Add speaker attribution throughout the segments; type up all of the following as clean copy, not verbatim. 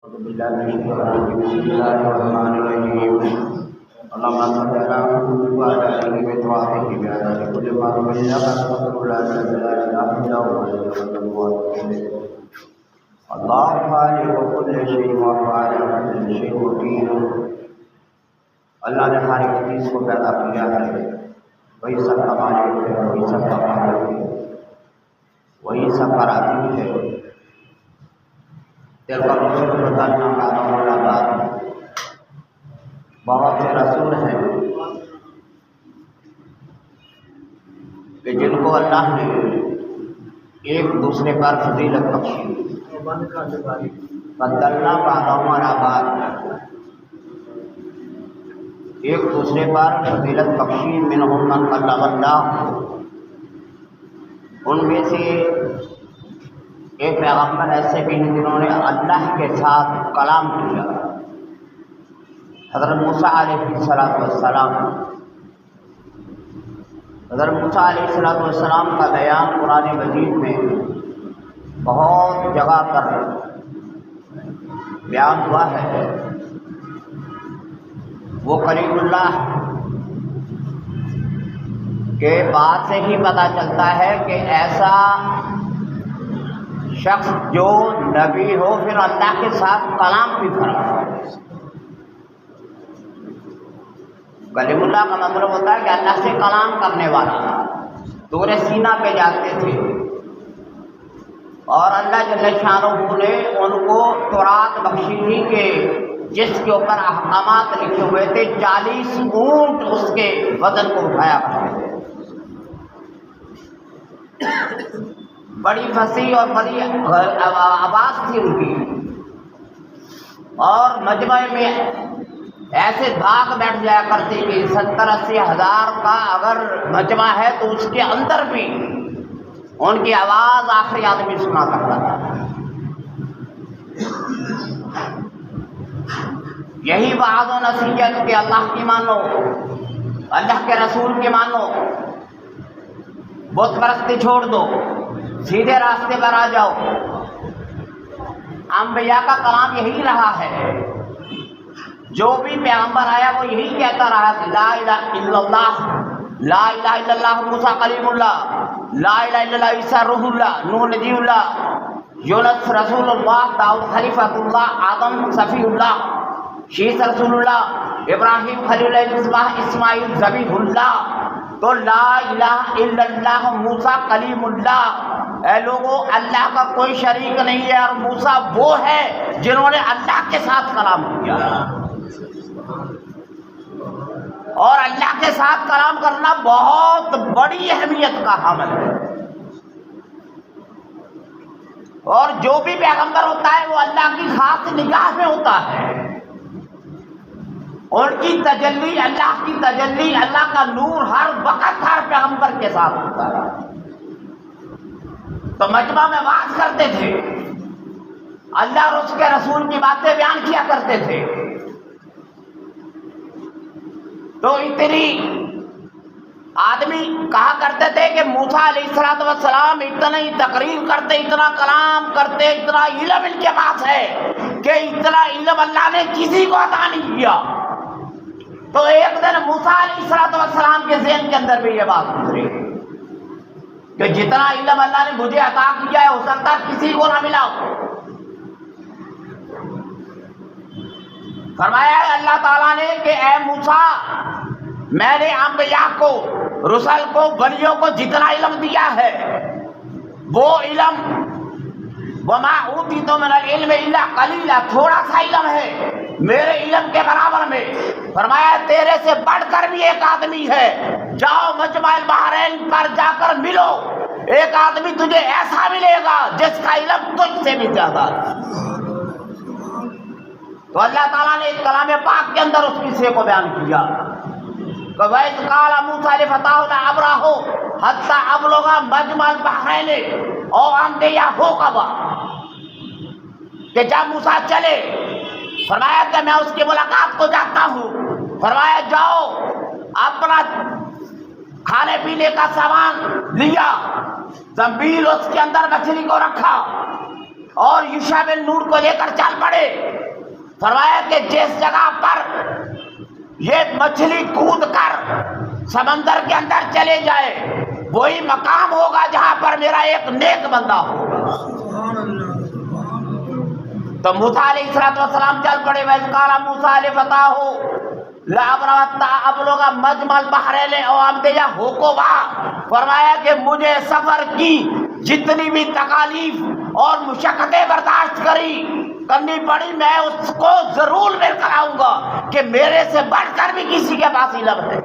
Speaker 1: أعوذ بالله من الشيطان الرجيم. بسم الله الرحمن الرحيم. اللهم صل على محمد وعلى آله وصحبه وعلى كل ما بلغ رسول الله صلى الله عليه وسلم. الله خالق كل شيء وخالق كل شيء مقيم. اللہ نے ہر ایک چیز کو پیدا کیا ہے، وہی سب کا مالک ہے، وہی سب کا خالق ہے، وہی سب کا رازق ہے. تیرا رسول بتانا والا بات، بہت سے رسول ہیں کہ جن کو اللہ نے ایک دوسرے پر فضیلت بخشی، بدلنا بعضهم علی بعض، ایک دوسرے پر فضیلت بخشی. منہم من کلم اللہ، ان میں سے ایک پیغمبر ایسے بھی ہیں جنہوں نے اللہ کے ساتھ کلام کیا. حضرت موسیٰ علیہ السلام. حضرت موسیٰ علیہ السلام کا بیان قرآن مجید میں بہت جگہ پر بیان ہوا ہے. وہ کلیم اللہ کے بات سے ہی پتہ چلتا ہے کہ ایسا شخص جو نبی ہو پھر اللہ کے ساتھ کلام بھی کرتا ہے. کلیم اللہ کا مطلب ہوتا ہے کہ اللہ سے کلام کرنے والا. دور سینہ پہ جاتے تھے اور اللہ جل شانہ نے ان کو تورات بخشی تھی کہ جس کے اوپر احکامات لکھے ہوئے تھے 40 اونٹ اس کے وزن کو اٹھایا کرتے تھے. بڑی فصیح اور بڑی آواز تھی ان کی، اور مجمع میں ایسے بھاگ بیٹھ جایا کرتے کہ 70-80 ہزار کا اگر مجمع ہے تو اس کے اندر بھی ان کی آواز آخری آدمی سنا کرتا تھا. یہی وعد و نصیحت کہ اللہ کی مانو، اللہ کے رسول کی مانو، بت پرستی چھوڑ دو، سیدھے راستے پر آ جاؤ. انبیاء کا کلام یہی رہا ہے. جو بھی پیغمبر آیا وہ یہی کہتا رہا کہ لا الہ الا اللہ، لا الہ الا اللہ موسیٰ کلیم اللہ، لا الہ الا اللہ عیسیٰ روح اللہ، نوح نبی اللہ، یونس رسول اللہ، داؤد خلیفۃ اللہ، آدم صفی اللہ، شیس رسول اللہ، ابراہیم خلیل اللہ، اسماعیل ذبیح اللہ. تو لا الہ الا اللہ موسیٰ کلیم اللہ. اے لوگوں، اللہ کا کوئی شریک نہیں ہے، اور موسیٰ وہ ہے جنہوں نے اللہ کے ساتھ کلام کیا. اور اللہ کے ساتھ کلام کرنا بہت بڑی اہمیت کا حامل ہے. اور جو بھی پیغمبر ہوتا ہے وہ اللہ کی خاص نگاہ میں ہوتا ہے. ان کی تجلی، اللہ کی تجلی، اللہ کا نور ہر وقت ہر پیغمبر کے ساتھ ہوتا ہے. تو مجمع میں وعظ کرتے تھے، اللہ اور اس کے رسول کی باتیں بیان کیا کرتے تھے. تو اتنی آدمی کہا کرتے تھے کہ موسیٰ علیہ السلام اتنا ہی تقریر کرتے، اتنا کلام کرتے، اتنا علم ان کے پاس ہے کہ اتنا علم اللہ نے کسی کو عطا نہیں کیا. تو ایک دن موسیٰ علیہ السلام کے ذہن کے اندر بھی یہ بات گزری کہ جتنا علم اللہ نے مجھے عطا کیا ہے ہو سکتا ہے کسی کو نہ ملا ہو. فرمایا اللہ تعالیٰ نے کہ اے موسیٰ، میں نے انبیاء کو، رسل کو، ولیوں کو جتنا علم دیا ہے وہ علم وما اوتیتم من العلم الا قلیلا، تھوڑا سا علم ہے میرے علم کے برابر میں. فرمایا تیرے سے بڑھ کر بھی ایک آدمی ہے، جاؤ مجمع البحرین پر جا کر ملو، ایک آدمی تجھے ایسا ملے گا جس کا علم تجھ سے بھی زیادہ. تو اللہ تعالیٰ نے کلام پاک کے اندر اس قصے کو بیان کیا کہ وَإِذْ قَالَ مُوسَىٰ لِفَتَاهُ لَا أَبْرَحُ حَتَّىٰ أَبْلُغَ مَجْمَعَ الْبَحْرَيْنِ أَوْ أَمْضِيَ حُقَبًا، کہ جب موسیٰ چلے، فرمایا کہ میں اس کی ملاقات کو جاتا ہوں. فرمایا جاؤ، اپنا کھانے پینے کا سامان لیا، زنبیل اس کے اندر مچھلی کو رکھا، اور یوشع بن نون کو لے کر چل پڑے. فرمایا کہ جس جگہ پر یہ مچھلی کود کر سمندر کے اندر چلے جائے وہی مقام ہوگا جہاں پر میرا ایک نیک بندہ ہوگا. تو موسیٰ علیہ السلام چل پڑے. وَإِذْ قَالَ مُوسَىٰ لِفَتَاهُ لَأَبْرَحُ أَبْلُغَ مَجْمَعَ الْبَحْرَيْنِ أَوْ أَمْضِيَ حُقُبًا. فرمایا کہ مجھے سفر کی جتنی بھی تکالیف اور مشقتیں برداشت کرنی پڑی میں اس کو ضرور مل کر آؤں گا کہ میرے سے بڑھ کر بھی کسی کے پاس علم ہے.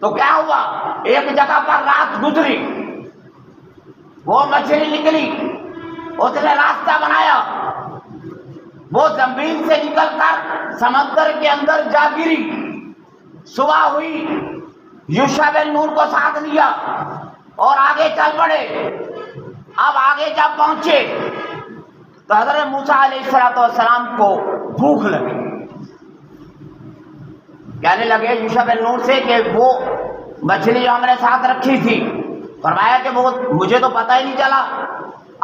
Speaker 1: تو کیا ہوا؟ ایک جگہ پر رات گزری, وہ مچھلی نکلی, اس نے راستہ بنایا, وہ زمین سے نکل کر سمندر کے اندر جا گری. صبح ہوئی, یوشع بن نون کو ساتھ لیا اور آگے چل پڑے. اب آگے جب پہنچے تو حضرت موسیٰ علیہ السلام کو بھوک لگی. کہنے لگے یوشع بن نون سے کہ وہ مچھلی جو ہم نے ساتھ رکھی تھی, فرمایا کہ وہ مجھے تو پتہ ہی نہیں چلا,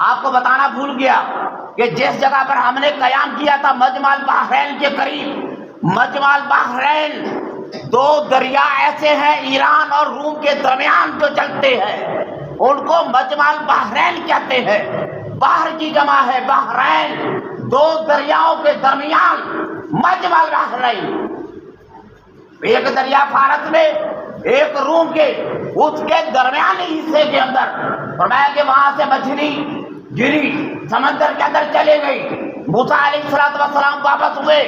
Speaker 1: آپ کو بتانا بھول گیا کہ جس جگہ پر ہم نے قیام کیا تھا مجمع البحرین کے قریب, مجمع البحرین دو دریا ایسے ہیں ایران اور روم کے درمیان جو چلتے ہیں, ان کو مجمع البحرین کہتے ہیں. بحر کی جمع ہے بحرین, دو دریاؤں کے درمیان مجمع البحرین. ایک دریا فارس میں, ایک روم کے, اس کے درمیانی حصے کے اندر. فرمایا کہ وہاں سے مچھلی گری, سمندر کے اندر چلے گئی. موسیٰ علیہ السلام واپس ہوئے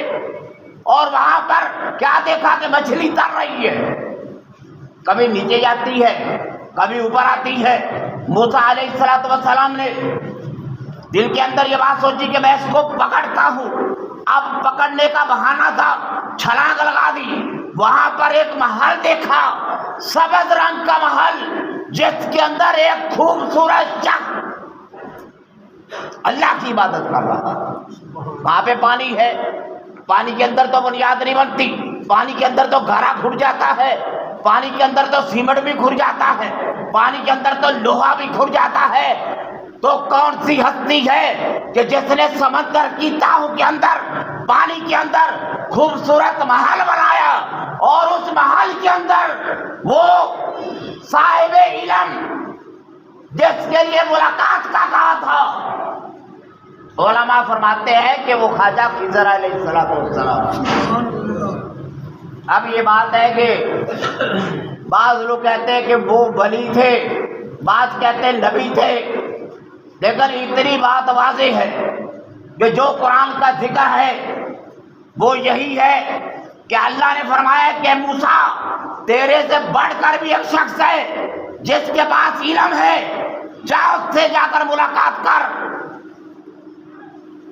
Speaker 1: اور وہاں پر کیا دیکھا کہ مچھلی تر رہی ہے, کبھی نیچے جاتی ہے کبھی اوپر آتی ہے. موسیٰ علیہ السلام نے دل کے اندر یہ بات سوچی کہ میں اس کو پکڑتا ہوں. اب پکڑنے کا بہانہ تھا, چھلانگ لگا دی. وہاں پر ایک محل دیکھا, سبز رنگ کا محل, جس کے اندر ایک خوبصورت شخص اللہ کی عبادت کر رہا. وہاں پہ پانی ہے, پانی کے اندر تو بنیاد نہیں بنتی, پانی کے اندر تو گھرا کھٹ جاتا ہے, پانی کے اندر تو سیمنٹ بھی کھٹ جاتا ہے, پانی کے اندر تو لوہا بھی کھٹ جاتا ہے. تو کون سی ہستی ہے کہ جس نے سمندر کی تہوں کے اندر, پانی کے اندر خوبصورت محل بنایا, اور اس محل کے اندر وہ صاحب علم جس کے لیے ملاقات کا کہا تھا. علماء فرماتے ہیں کہ وہ خواجہ خضر علیہ السلام. اب یہ بات ہے کہ بعض لوگ کہتے ہیں کہ وہ ولی تھے, بعض کہتے ہیں نبی تھے, لیکن اتنی بات واضح ہے کہ جو قرآن کا ذکر ہے وہ یہی ہے کہ اللہ نے فرمایا کہ موسیٰ تیرے سے بڑھ کر بھی ایک شخص ہے جس کے پاس علم ہے, جا اس سے جا کر ملاقات کر.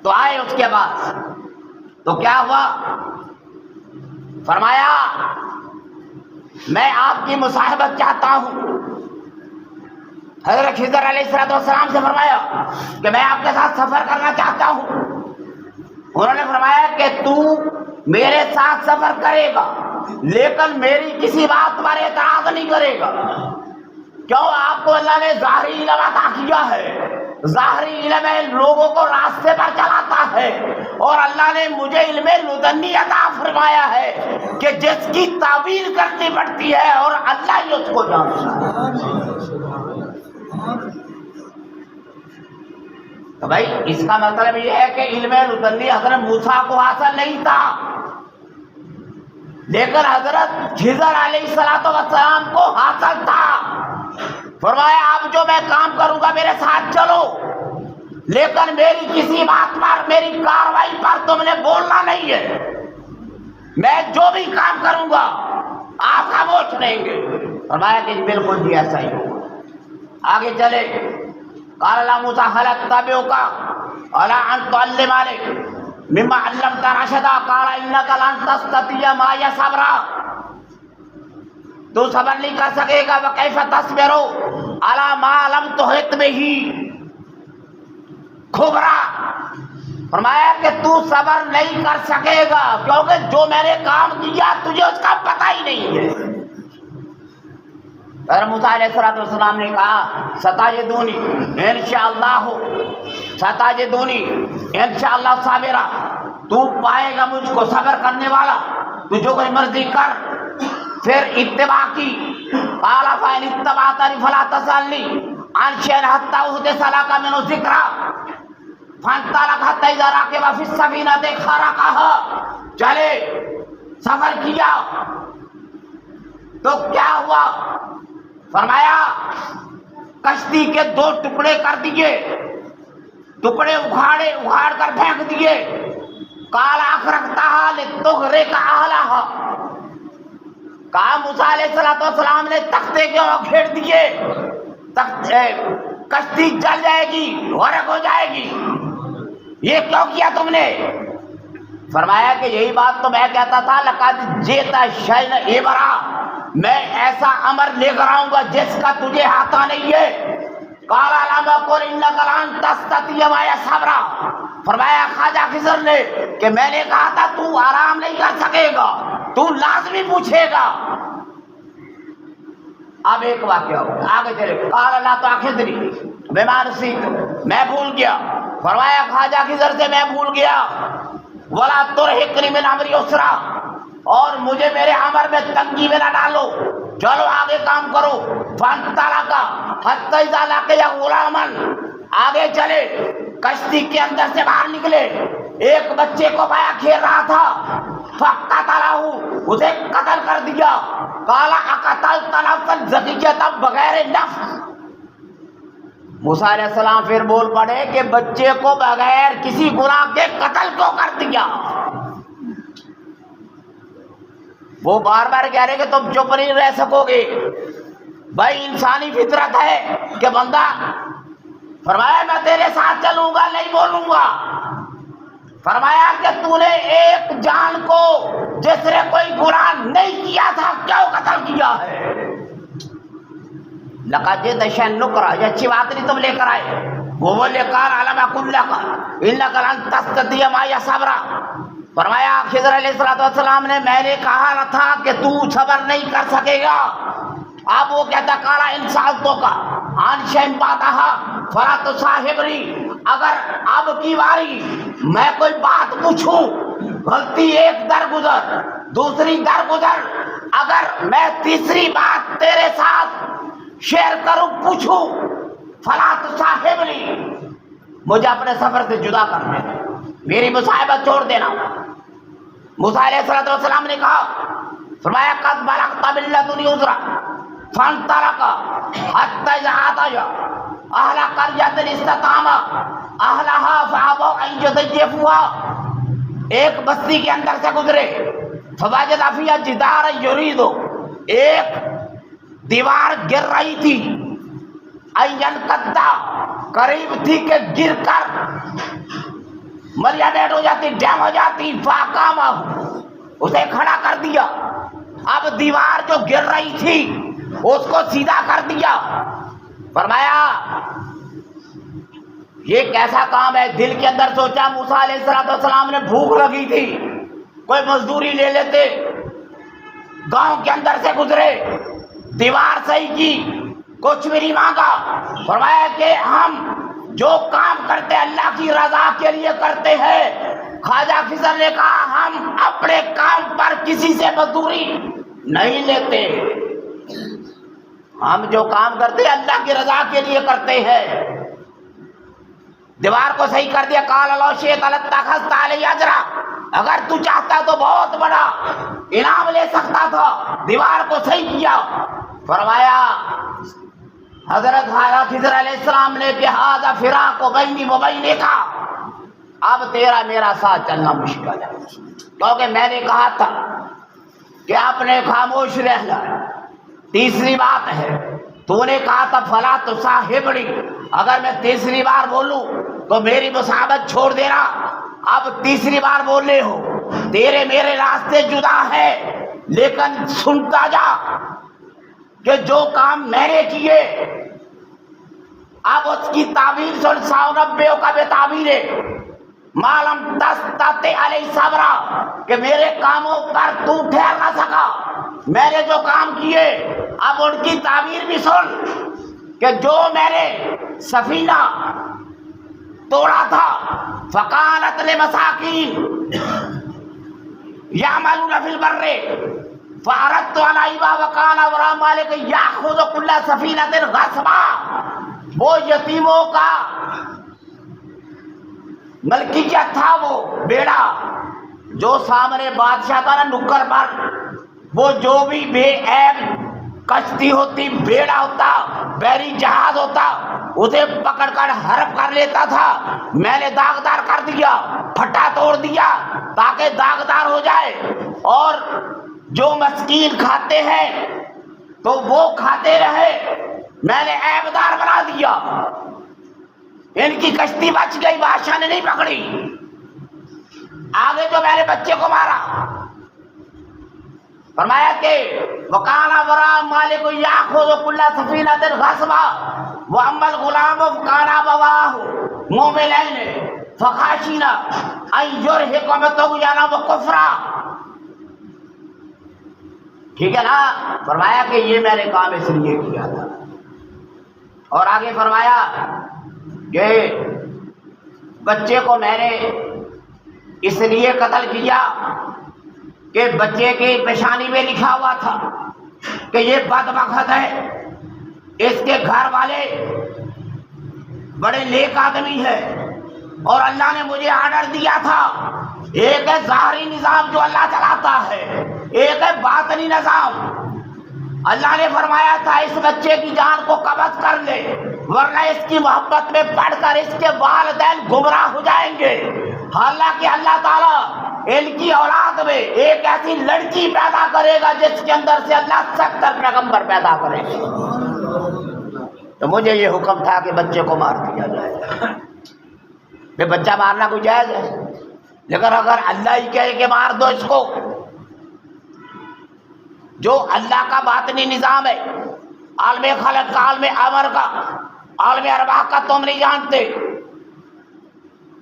Speaker 1: تو آئے اس کے پاس, تو کیا ہوا؟ فرمایا میں آپ کی مصاحبت چاہتا ہوں. حضرت خضر علیہ السلام سے فرمایا کہ میں آپ کے ساتھ سفر کرنا چاہتا ہوں. انہوں نے فرمایا کہ تو میرے ساتھ سفر کرے گا لیکن میری کسی بات پر اعتراض نہیں کرے گا. کیوں؟ آپ کو اللہ نے ظاہری علم عطا کیا ہے, ظاہری علم لوگوں کو راستے پر چلاتا ہے, اور اللہ نے مجھے علم لدنی عطا فرمایا ہے کہ جس کی تعبیر کرنی پڑتی ہے اور اللہ ہی اس کو جانتا ہے. تو بھائی اس کا مطلب یہ ہے کہ علم لدنی حضرت موسیٰ کو حاصل نہیں تھا, لیکن حضرت خضر علیہ السلام کو حاصل تھا. فرمایا اب جو میں کام کروں گا میرے ساتھ چلو, لیکن میری کسی بات پر, میری کاروائی پر تم نے بولنا نہیں ہے. میں جو بھی کام کروں گا آپ خاموش رہیں گے. فرمایا کہ بالکل بھی ایسا ہی ہوگا. آگے چلے. قال لا موسیٰ هل اتبعک علی ان تعلمنی مما علمت رشدا قال انک لن تستطیع معی صبرا. تو صبر نہیں کر سکے گا. وکیف تصبر علی ما لم تحط بہ خبرا. فرمایا کہ تو صبر نہیں کر سکے گا کیونکہ جو میں نے کام کیا تجھے اس کا پتہ ہی نہیں ہے. حضرت موسیٰ علیہ السلام نے کہا ستجدونی انشاءاللہ صابرا، تو پائے گا مجھ کو صبر کرنے والا، تو جو کوئی مرضی کر۔ پھر اتباع کی، قال فإن اتبعتنی فلا تسألنی عن شیء حتى أحدث لك منه ذکرا فانطلق حتى إذا ركب في السفينة خرقها، چلے سفر کیا تو کیا ہوا؟ فرمایا کشتی کے 2 ٹکڑے کر دیے، ٹکڑے اکھاڑ کر پھینک دیے۔ قال اخرقتها لتغرق اهلها، کہا موسیٰ علیہ السلام نے تختے کیوں کھیڑ دیے؟ کشتی جل جائے گی، غرق ہو جائے گی، یہ کیوں کیا تم نے؟ فرمایا کہ یہی بات تو میں کہتا تھا، لقد جئت شیئا امرا، میں ایسا امر لے کر آؤں گا جس کا تجھے آتا نہیں ہے۔ قال لم اقل انک لن تستطیع معی صبرا، فرمایا خواجہ خضر نے کہ میں نے کہا تھا تو آرام نہیں کر سکے گا، تو لازمی پوچھے گا۔ اب ایک واقعہ ہو آگے چلے، قال لا تؤاخذنی بما نسیت، میں بھول گیا۔ فرمایا خواجہ خضر سے میں بھول گیا، ولا ترهقنی من امری عسرا، اور مجھے میرے امر میں تنگی میں نہ ڈالو، چلو آگے کام کرو۔ فانطلق حتی اذا لقی غلاما، آگے چلے، کشتی کے اندر سے باہر نکلے، ایک بچے کو پایا کھیل رہا تھا، فقتلہ، اسے قتل کر دیا۔ قال اقتلت نفسا زکیۃ، بغیر نفس۔ موسیٰ علیہ السلام پھر بول پڑے کہ بچے کو بغیر کسی گناہ کے قتل کیوں کر دیا؟ وہ بار بار کہہ رہے کہ تم چپ نہیں رہ سکو گے، بھائی انسانی فطرت ہے کہ بندہ، فرمایا میں تیرے ساتھ چلوں گا، نہیں بولوں گا۔ فرمایا کہ تو نے ایک جان کو جس نے کوئی گناہ نہیں کیا تھا کیوں قتل کیا ہے؟ لقد جئت شیئا نکرا، یہ اچھی بات نہیں تم لے کر آئے۔ وہ بولے قال الم اقل لک انک لن تستطیع معی صبرا، فرمایا خضر علیہ السلام نے میں نے کہا نہ تھا کہ تو صبر نہیں کر سکے گا۔ اب وہ کہتا قال ان سألتک عن شیء بعدها فلا تصاحبنی، اگر اب کی باری میں کوئی بات پوچھوں، غلطی ایک درگزر، دوسری درگزر، اگر میں تیسری بات تیرے ساتھ شیئر کروں، پوچھوں، فلا تصاحبنی، مجھے اپنے سفر سے جدا کر دے، میری مصاحبت چھوڑ دینا۔ موسیٰ علیہ السلام نے کہا، فرمایا قد بلغت من لدنی عذرا فانطلق حتی اذا أتى أهل قرية استطعم أهلها فأبوا أن يضيفوها، ایک بستی کے اندر سے گزرے، فوجد فيها جدارا يريد، ایک دیوار گر رہی تھی، أن ينقض، قریب تھی کہ گر کر مریا ڈیڈ ہو جاتی، ڈیم ہو جاتی، فاقامہ، اسے کھڑا کر دیا۔ اب دیوار جو گر رہی تھی اس کو سیدھا کر دیا۔ فرمایا یہ کیسا کام ہے؟ دل کے اندر سوچا موسیٰ علیہ السلام نے بھوک لگی تھی، کوئی مزدوری لے لیتے، گاؤں کے اندر سے گزرے، دیوار صحیح کی، کچھ بھی نہیں مانگا۔ فرمایا کہ ہم جو کام کرتے اللہ کی رضا کے لیے کرتے ہیں۔ خواجہ خضر نے کہا ہم اپنے کام پر کسی سے مزدوری نہیں لیتے، ہم جو کام کرتے ہیں اللہ کی رضا کے لیے کرتے ہیں۔ دیوار کو صحیح کر دیا۔ قال لو شئت لاتخذت علی اجرا، اگر تو چاہتا تو بہت بڑا انعام لے سکتا تھا، دیوار کو صحیح کیا۔ فرمایا حضرت خضر علیہ السلام نے کہ ھذا فراق بینی و بینک، اب تیرا میرا ساتھ چلنا مشکل ہے، کیونکہ میں نے کہا تھا کہ آپ نے خاموش رہنا۔ تیسری بات ہے، تو نے کہا تھا فلا تصاحبنی، اگر میں تیسری بار بولوں تو میری مصاحبت چھوڑ دینا۔ اب تیسری بار بولے ہو، تیرے میرے راستے جدا ہے، لیکن سنتا جا کہ جو کام میں نے کیے، اب اس کی تعبیر سن، 190 کا بے تعبیر ہے، معلوم تستطیع علیہ صبرا، کہ میرے کاموں پر تو ٹھہر نہ سکا، میں نے جو کام کیے اب ان کی تعبیر بھی سن کہ جو میں نے سفینہ توڑا تھا فقالت لمساکین یعملون فی البر فاردت علیہا وکان وراء مالک یاخذ کل سفینۃ غصبا، وہ یتیموں کا ملکیت تھا، وہ بیڑا جو سامنے بادشاہ تھا نا نکر پر، وہ جو بھی بے عیب کشتی ہوتی، بیڑا ہوتا، بحری جہاز ہوتا، اسے پکڑ کر حرب کر لیتا تھا، میں نے داغدار کر دیا، پھٹا توڑ دیا تاکہ داغدار ہو جائے، اور جو مسکین کھاتے ہیں تو وہ کھاتے رہے، میں نے عیبدار بنا دیا۔ ان کی کشتی بچ گئی، بادشاہ نے نہیں پکڑی۔ آگے جو میں نے بچے کو مارا، فرمایا کہ وَقَالَ وَرَاءَ مَالِكُ يَأْخُذُ كُلَّ سَفِينَةٍ غَصْبًا وَأَمَّا الْغُلَامُ فَكَانَ أَبَوَاهُ مُؤْمِنَيْنِ فَخَشِينَا أَن يُرْهِقَهُمَا طُغْيَانًا وَكُفْرًا۔ ٹھیک ہے نا؟ فرمایا کہ یہ میں نے کام اس لیے کیا تھا، اور آگے فرمایا کہ بچے کو میں نے اس لیے قتل کیا کہ بچے کی پیشانی میں لکھا ہوا تھا کہ یہ بدبخت ہے، اس کے گھر والے بڑے نیک آدمی ہے، اور اللہ نے مجھے آرڈر دیا تھا، ایک ہے ظاہری نظام جو اللہ چلاتا ہے، ایک ہے باطنی نظام۔ اللہ نے فرمایا تھا اس بچے کی جان کو قبض کر لے، ورنہ اس کی محبت میں پڑھ کر اس کے والدین گمراہ ہو جائیں گے۔ حالانکہ اللہ تعالیٰ ان کی اولاد میں ایک ایسی لڑکی پیدا کرے گا جس کے اندر سے اللہ 70 پیغمبر پیدا کرے گا۔ تو مجھے یہ حکم تھا کہ بچے کو مار دیا جائے۔ یہ بچہ مارنا کوئی جائز ہے، لیکن اگر اللہ ہی کہے کہ مار دو اس کو، جو اللہ کا باطنی نظام ہے، عالم خلق کا، عالم امر کا، عالم ارواح کا تم نہیں جانتے،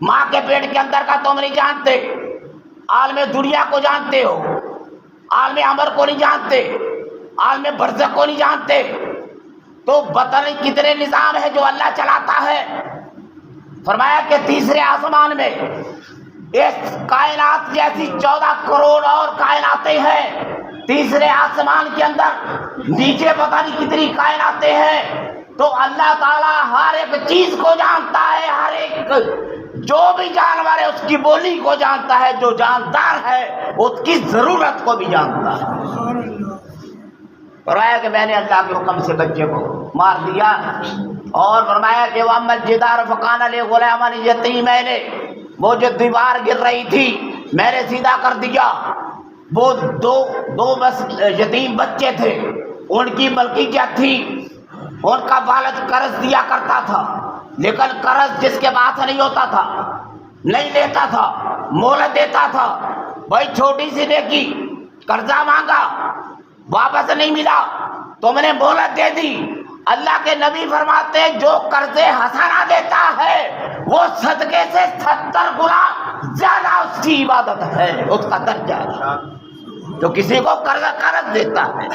Speaker 1: ماں کے پیٹ کے اندر کا تم نہیں جانتے، عالم دنیا کو جانتے ہو، عالم امر کو نہیں جانتے، عالم برزخ کو نہیں جانتے، تو پتہ نہیں کتنے نظام ہے جو اللہ چلاتا ہے۔ فرمایا کہ تیسرے آسمان میں اس کائنات جیسی 14 کروڑ اور کائناتیں ہیں، تیسرے آسمان کے اندر نیچے پتہ نہیں کتنی کائناتیں ہیں، تو اللہ تعالیٰ ہر ایک چیز کو جانتا ہے، ہر ایک جو بھی جانور ہے اس کی بولی کو جانتا ہے، جو جاندار ہے اس کی ضرورت کو بھی جانتا ہے۔ فرمایا کہ میں نے اللہ کے حکم سے بچے کو مار دیا، اور فرمایا کہ وَأَمَّا الْجِدَارُ فَكَانَ لِغُلَامَيْنِ يَتِيمَيْنِ، وہ جو دیوار گر رہی تھی میں نے سیدھا کر دیا، وہ دو بس یتیم بچے تھے، ان کی ملکیت تھی، ان کا والد قرض دیا کرتا تھا، لیکن قرض جس کے پاس نہیں ہوتا تھا نہیں لیتا تھا، مہلت دیتا تھا۔ بھائی چھوٹی سی نیکی، قرضہ مانگا واپس نہیں ملا، تم نے مہلت دے دی، اللہ کے نبی فرماتے ہیں جو قرض حسنہ دیتا ہے وہ صدقے سے 70 گنا زیادہ اس کی عبادت ہے، اس کا درجہ جو کسی کو قرض دیتا ہے۔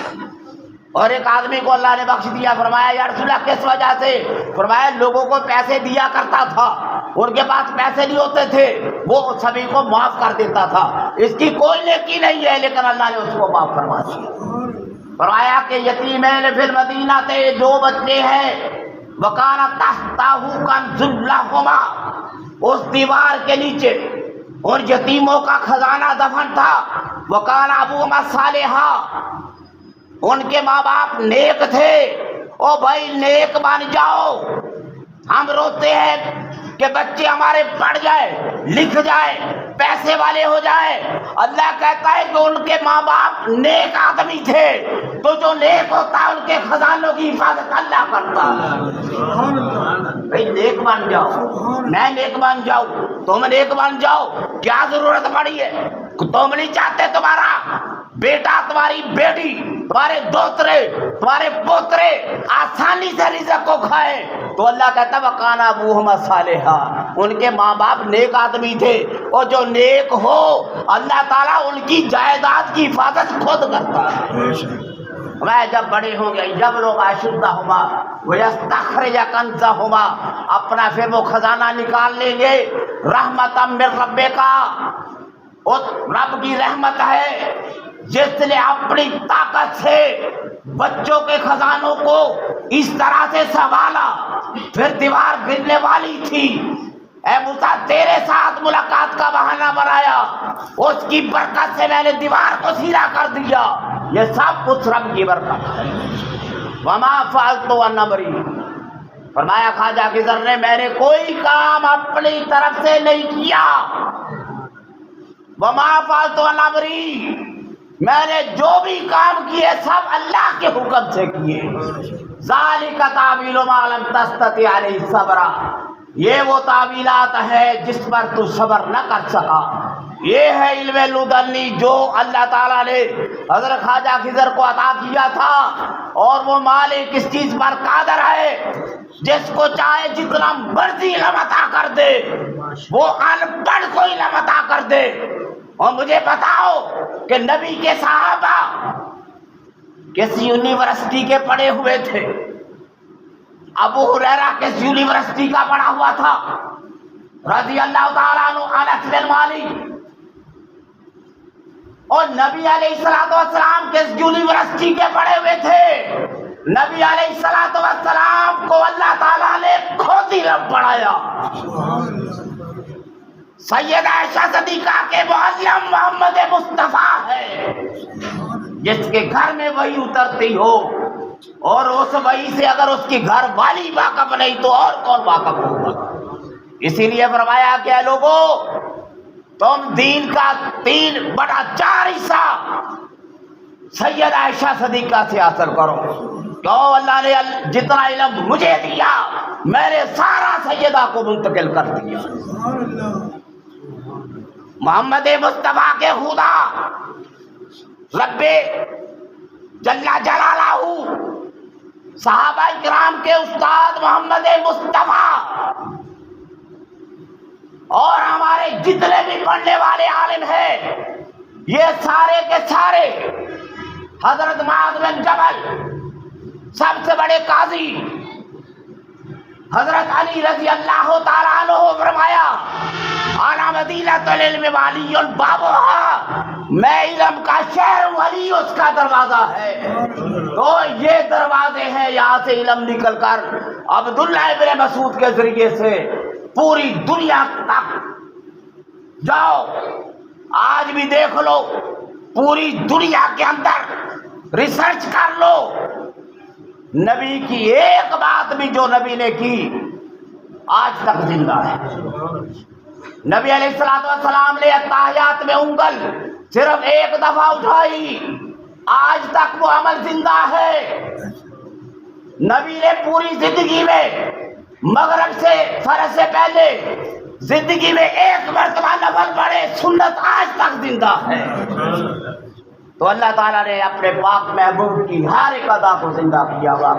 Speaker 1: اور ایک آدمی کو اللہ نے بخش دیا، فرمایا یا رسول اللہ کس وجہ سے؟ فرمایا لوگوں کو پیسے دیا کرتا تھا، ان کے پاس پیسے نہیں ہوتے تھے، وہ سبھی کو معاف کر دیتا تھا، اس کی کوئی نیکی نہیں ہے، لیکن اللہ نے اس کو معاف فرما دیا۔ فرمایا کہ یتیمین فی المدینہ تھے، 2 بچے ہیں، وکانہ تحتہ کنز لہما، اس دیوار کے نیچے ان یتیموں کا خزانہ دفن تھا، وکانہ ابوہما صالحا، ان کے ماں باپ نیک تھے۔ او بھائی نیک بن جاؤ، ہم روتے ہیں کہ بچے ہمارے پڑھ جائے، لکھ جائے، پیسے والے ہو جائے، اللہ کہتا ہے کہ ان کے ماں باپ نیک آدمی تھے، تو جو نیک ہوتا ہے ان کے خزانوں کی حفاظت اللہ کرتا ہے۔ بھائی نیک بن جاؤ، میں نیک بن جاؤ، تم نیک بن جاؤ، کیا ضرورت پڑی ہے؟ تم نہیں چاہتے تمہارا بیٹا تمہاری بیٹی تمہارے دوترے تمہارے پوترے آسانی سے رزق کو کھائے تو اللہ کہتا وکان ابوہما صالحا، ان کے ماں باپ نیک آدمی تھے، اور جو نیک ہو اللہ تعالیٰ ان کی جائیداد کی حفاظت خود کرتا ہے۔ میں جب بڑے ہوں گے جب لوگ اشدھہما ویستخرج کنزہما، اپنا پھر وہ خزانہ نکال لیں گے، رحمتا من ربک، اور رب کی رحمت ہے جس نے اپنی طاقت سے بچوں کے خزانوں کو اس طرح سے سنبھالا، پھر دیوار گرنے والی تھی، اے موسیٰ تیرے ساتھ ملاقات کا بہانہ بنایا، اس کی برکت سے میں نے دیوار کو سیدھا کر دیا، یہ سب کچھ رب کی برکت ہے۔ وما فعلت عن امری، فرمایا خواجہ خضر نے میں نے کوئی کام اپنی طرف سے نہیں کیا، وما فعلت عن امری، میں نے جو بھی کام کیے سب اللہ کے حکم سے کیے۔ ذالک تعویل ما لم تستطع علیہ صبرا، یہ وہ تعویلات ہے جس پر تو صبر نہ کر سکا۔ یہ ہے علم لدنی جو اللہ تعالیٰ نے حضرت خواجہ خضر کو عطا کیا تھا، اور وہ مالک اس چیز پر قادر ہے جس کو چاہے جتنا مرضی علم عطا کر دے، وہ ان پڑھ کو علم عطا کر دے۔ اور مجھے بتاؤ کہ نبی کے صحابہ کس یونیورسٹی کے پڑھے ہوئے تھے؟ ابو ہریرہ کس یونیورسٹی کا پڑھا ہوا تھا رضی اللہ تعالیٰ عنہ؟ انس بن مالک۔ اور نبی علیہ السلام کس یونیورسٹی کے پڑھے ہوئے تھے؟ نبی علیہ السلام کو اللہ تعالیٰ نے خود علم پڑھایا۔ سیدہ عائشہ صدیقہ کے معلم محمد مصطفیٰ ہے، جس کے گھر میں وحی اترتی ہو، اور اس وحی سے اگر اس کی گھر والی واقف نہیں تو اور کون واقف ہوگا؟ اسی لیے فرمایا کہ اے لوگوں تم دین کا 3/4 حصہ سیدہ عائشہ صدیقہ سے حاصل کرو، کیوں اللہ نے جتنا علم مجھے دیا میں نے سارا سیدہ کو منتقل کر دیا۔ محمد مصطفیٰ کے خدا رب جل جلالہ صحابہ کرام کے استاد محمد مصطفیٰ، اور ہمارے جتنے بھی پڑھنے والے عالم ہیں یہ سارے کے سارے حضرت معاذ بن جبل، سب سے بڑے قاضی حضرت علی رضی اللہ تعالیٰ عنہ فرمایا انا مدینۃ العلم وعلی بابها، میں علم کا شہر ہوں، علی اس کا دروازہ ہے۔ تو یہ دروازے ہیں، یہاں سے علم نکل کر عبداللہ ابن مسعود کے ذریعے سے پوری دنیا تک جاؤ۔ آج بھی دیکھ لو، پوری دنیا کے اندر ریسرچ کر لو، نبی کی ایک بات بھی جو نبی نے کی آج تک زندہ ہے۔ نبی علیہ السلام نے اتحیات میں انگل صرف ایک دفعہ اٹھائی، آج تک وہ عمل زندہ ہے۔ نبی نے پوری زندگی میں مغرب سے فرض سے پہلے زندگی میں ایک مرتبہ نفل پڑھے، سنت آج تک زندہ ہے۔ تو اللہ تعالیٰ نے اپنے پاک محبوب کی ہر ایک ادا کو زندہ کیا ہوا۔